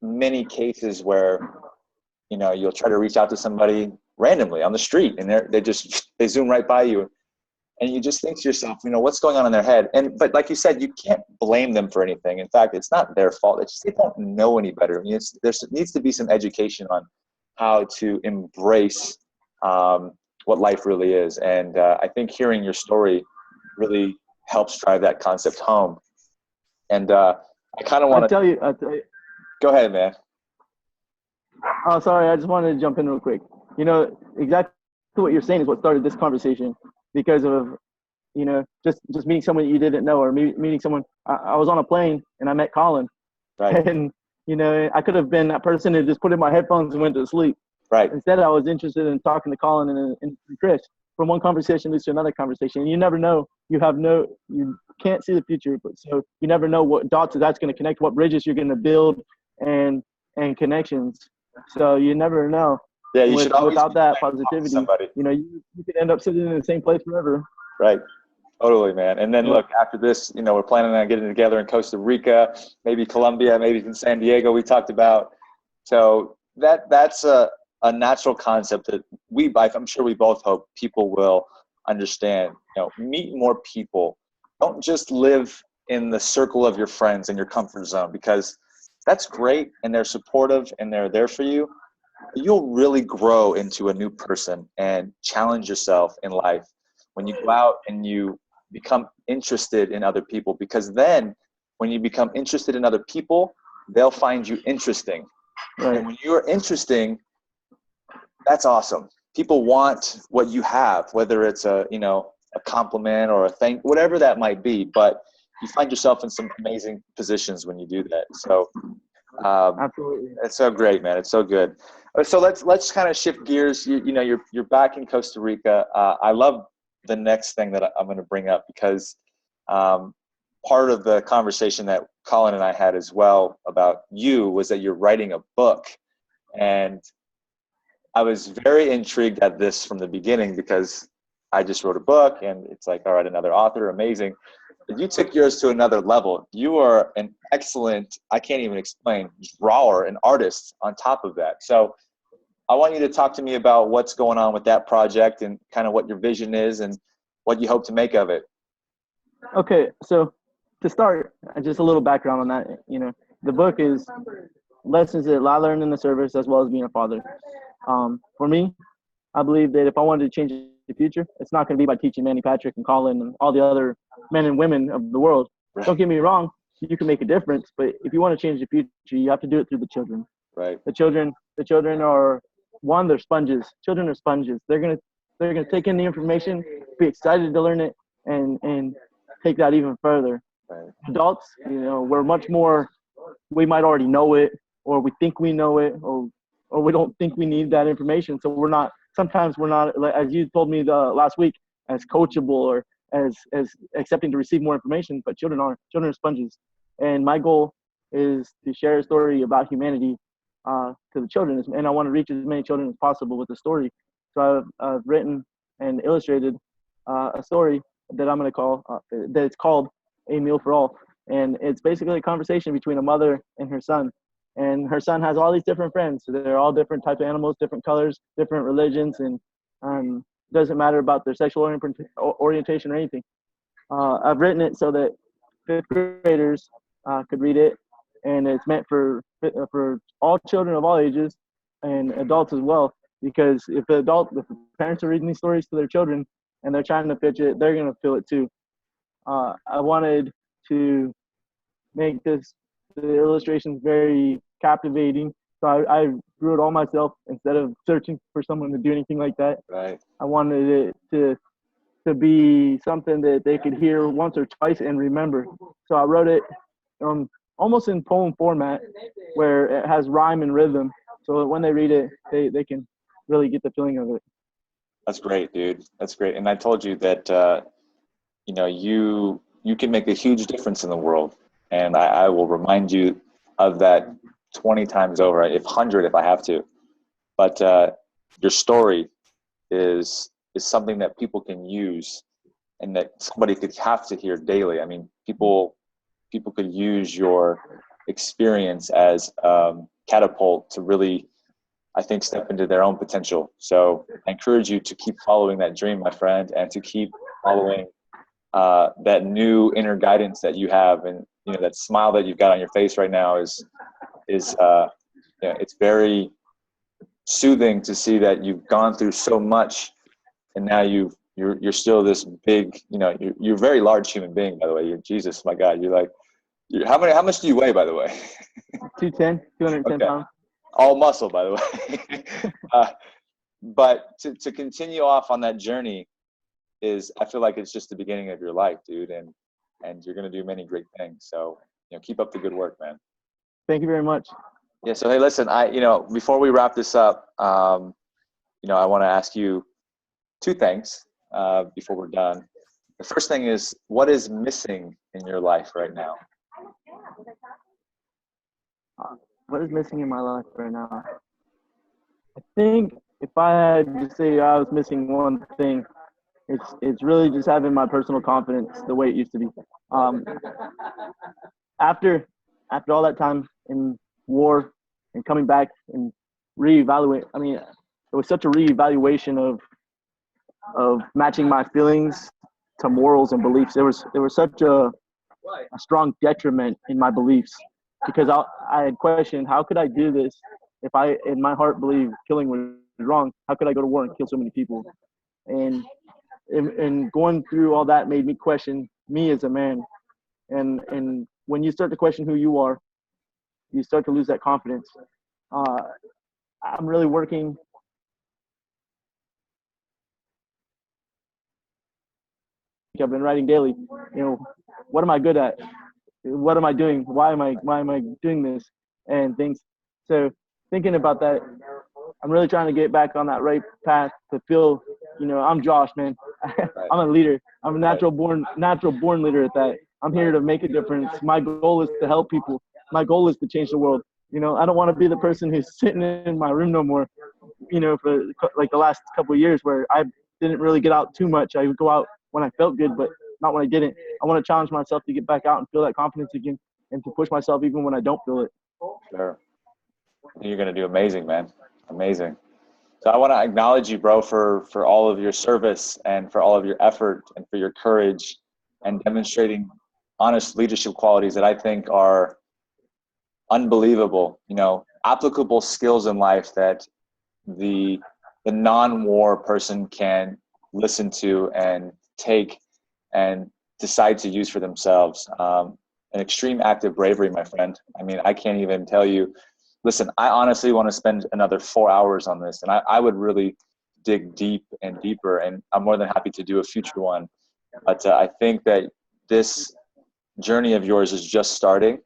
many cases where, you'll try to reach out to somebody randomly on the street and they zoom right by you. And you just think to yourself, what's going on in their head? But like you said, you can't blame them for anything. In fact, it's not their fault. It's just they don't know any better. There needs to be some education on how to embrace what life really is. And I think hearing your story really helps drive that concept home. And I kind of want to tell you. Go ahead, man. Oh, sorry. I just wanted to jump in real quick. Exactly what you're saying is what started this conversation, because of, just meeting someone you didn't know, or meeting someone. I was on a plane and I met Colin. Right. And, I could have been that person who just put in my headphones and went to sleep. Right. Instead, I was interested in talking to Colin and Chris. From one conversation leads to another conversation. And you never know. You can't see the future, but so you never know what dots that's going to connect, what bridges you're going to build, and connections. So you never know. Yeah, you should always without that positivity. You could end up sitting in the same place forever. Right. Totally, man. And then look, after this, we're planning on getting together in Costa Rica, maybe Colombia, maybe in San Diego. We talked about. So that's a natural concept that I'm sure we both hope people will understand. Meet more people. Don't just live in the circle of your friends and your comfort zone, because that's great and they're supportive and they're there for you. You'll really grow into a new person and challenge yourself in life when you go out and you become interested in other people, because then when you become interested in other people, they'll find you interesting. Right. And when you're interesting, that's awesome. People want what you have, whether it's a compliment or a thing, whatever that might be, but you find yourself in some amazing positions when you do that. So absolutely. It's so great, man. It's so good. So let's kind of shift gears. You're back in Costa Rica. I love the next thing that I'm going to bring up, because part of the conversation that Colin and I had as well about you was that you're writing a book. And I was very intrigued at this from the beginning, because I just wrote a book and it's like, all right, another author, amazing. But you took yours to another level. You are an excellent, I can't even explain, drawer, an artist on top of that. So I want you to talk to me about what's going on with that project and kind of what your vision is and what you hope to make of it. Okay, so to start, just a little background on that. The book is lessons that I learned in the service, as well as being a father. For me, I believe that if I wanted to change the future, it's not going to be by teaching Manny Patrick and Colin and all the other men and women of the world. Right. Don't get me wrong, you can make a difference, but if you want to change the future, you have to do it through the children. Right. The children are they're sponges. Children are sponges. They're gonna take in the information, be excited to learn it, and take that even further. Right. Adults, we're much more. We might already know it, or we think we know it, or we don't think we need that information. So sometimes we're not, as you told me last week, as coachable or as accepting to receive more information. But children are sponges, and my goal is to share a story about humanity to the children, and I want to reach as many children as possible with the story. So I've written and illustrated a story that I'm going to call that it's called A Meal for All, and it's basically a conversation between a mother and her son. And her son has all these different friends. So they're all different types of animals, different colors, different religions, and doesn't matter about their sexual orientation or anything. I've written it so that fifth graders could read it, and it's meant for all children of all ages and adults as well. Because if the parents are reading these stories to their children and they're trying to pitch it, they're gonna feel it too. I wanted to make the illustrations very captivating, so I drew it all myself instead of searching for someone to do anything like that. Right. I wanted it to be something that they could hear once or twice and remember. So I wrote it on almost in poem format, where it has rhyme and rhythm. So that when they read it, they can really get the feeling of it. That's great, dude. That's great. And I told you that, you know, you can make a huge difference in the world. And I will remind you of that 20 times over, if 100 if I have to. But your story is something that people can use and that somebody could have to hear daily. I mean, people could use your experience as catapult to really, I think, step into their own potential. So I encourage you to keep following that dream, my friend, and to keep following that new inner guidance that you have. And, you know, that smile that you've got on your face right now is you know, it's very soothing to see that you've gone through so much, and now you're still this big, you know, you're a very large human being, by the way. You're Jesus, my God. You're like, how much do you weigh, by the way? 210 Okay. pounds. All muscle, by the way. But to continue off on that journey is, I feel like it's just the beginning of your life, dude, and you're gonna do many great things. So, you know, keep up the good work, man. Thank you very much. Yeah. So hey, listen, you know, before we wrap this up, you know, I want to ask you two things before we're done. The first thing is, what is missing in your life right now? What is missing in my life right now? I think if I had to say I was missing one thing, it's really just having my personal confidence the way it used to be. Um, after all that time in war and coming back and reevaluate, I mean, it was such a reevaluation of matching my feelings to morals and beliefs. There was such a strong detriment in my beliefs, because I had questioned, how could I do this if I, in my heart, believed killing was wrong? How could I go to war and kill so many people? And going through all that made me question me as a man. And when you start to question who you are, you start to lose that confidence. I'm really working. I've been writing daily. You know, what am I good at? What am I doing? Why am I doing this? And things. So thinking about that, I'm really trying to get back on that right path to feel, you know, I'm Josh, man. I'm a leader. I'm a natural born leader at that. I'm here to make a difference. My goal is to help people. My goal is to change the world. You know, I don't want to be the person who's sitting in my room no more, you know, for like the last couple of years where I didn't really get out too much. I would go out when I felt good, but not when I didn't. I want to challenge myself to get back out and feel that confidence again, and to push myself even when I don't feel it. Sure. You're going to do amazing, man. Amazing. So I want to acknowledge you, bro, for all of your service and for all of your effort and for your courage and demonstrating honest leadership qualities that I think are unbelievable, you know, applicable skills in life that the non-war person can listen to and take and decide to use for themselves. An extreme act of bravery, my friend. I mean, I can't even tell you. Listen, I honestly want to spend another 4 hours on this, and I would really dig deep and deeper, and I'm more than happy to do a future one. But I think that this journey of yours is just starting,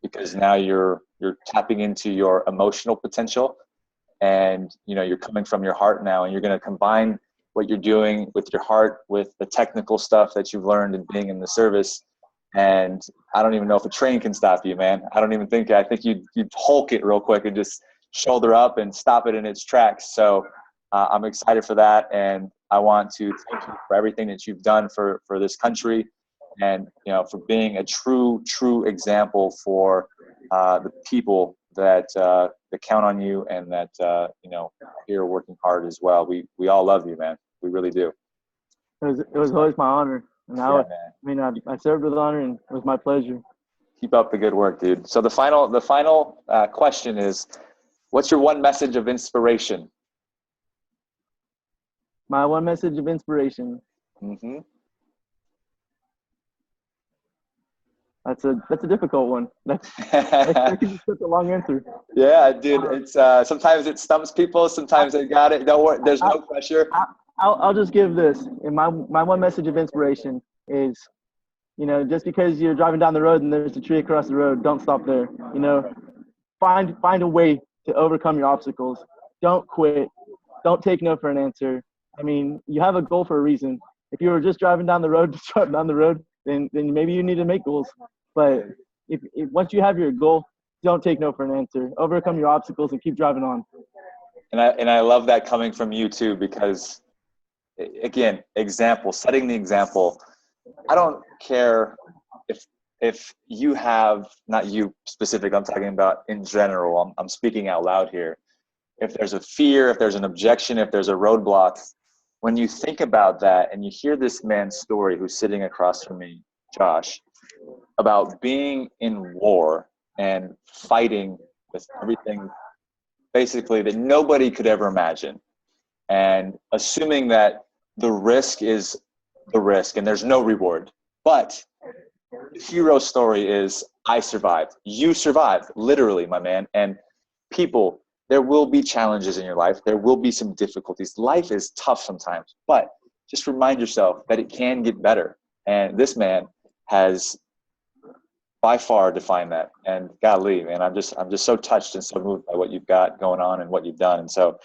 because now you're tapping into your emotional potential, and you know, you're coming from your heart now, and you're going to combine what you're doing with your heart with the technical stuff that you've learned in being in the service. And I don't even know if a train can stop you, man. I think you'd hulk it real quick and just shoulder up and stop it in its tracks. So I'm excited for that. And I want to thank you for everything that you've done for this country, and, you know, for being a true example for the people that count on you, and that, you know, here working hard as well. We all love you, man. We really do. It was always my honor. And I served with honor, and it was my pleasure. Keep up the good work, dude. So the final question is, what's your one message of inspiration? My one message of inspiration. Mm-hmm. That's a difficult one. That's such a long answer. Yeah, dude. It's sometimes it stumps people. Sometimes they got it. Don't worry. There's no pressure. I'll just give this. And my one message of inspiration is You know, just because you're driving down the road and there's a tree across the road, don't stop there. You know, find a way to overcome your obstacles. Don't quit. Don't take no for an answer. I mean, you have a goal for a reason. If you were just driving down the road, just driving down the road, then maybe you need to make goals. But if once you have your goal, don't take no for an answer. Overcome your obstacles and keep driving on. And I love that coming from you too, because again, setting the example. I don't care if you have, not you specific, I'm talking about in general. I'm speaking out loud here. If there's a fear, if there's an objection, if there's a roadblock, when you think about that and you hear this man's story who's sitting across from me, Josh, about being in war and fighting with everything basically that nobody could ever imagine, and assuming that the risk is the risk and there's no reward. But the hero story is, I survived. You survived, literally, my man. And people, there will be challenges in your life. There will be some difficulties. Life is tough sometimes, but just remind yourself that it can get better. And this man has by far defined that. And golly, man, I'm just so touched and so moved by what you've got going on and what you've done. And so,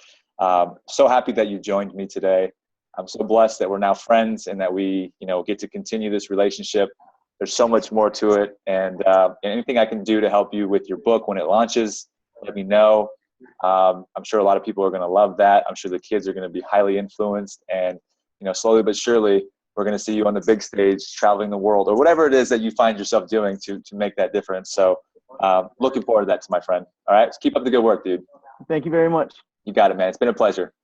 so happy that you joined me today. I'm so blessed that we're now friends and that we, get to continue this relationship. There's so much more to it. And anything I can do to help you with your book when it launches, let me know. I'm sure a lot of people are going to love that. I'm sure the kids are going to be highly influenced, and, slowly but surely, we're going to see you on the big stage, traveling the world, or whatever it is that you find yourself doing to make that difference. So looking forward to that, my friend. All right. So keep up the good work, dude. Thank you very much. You got it, man. It's been a pleasure.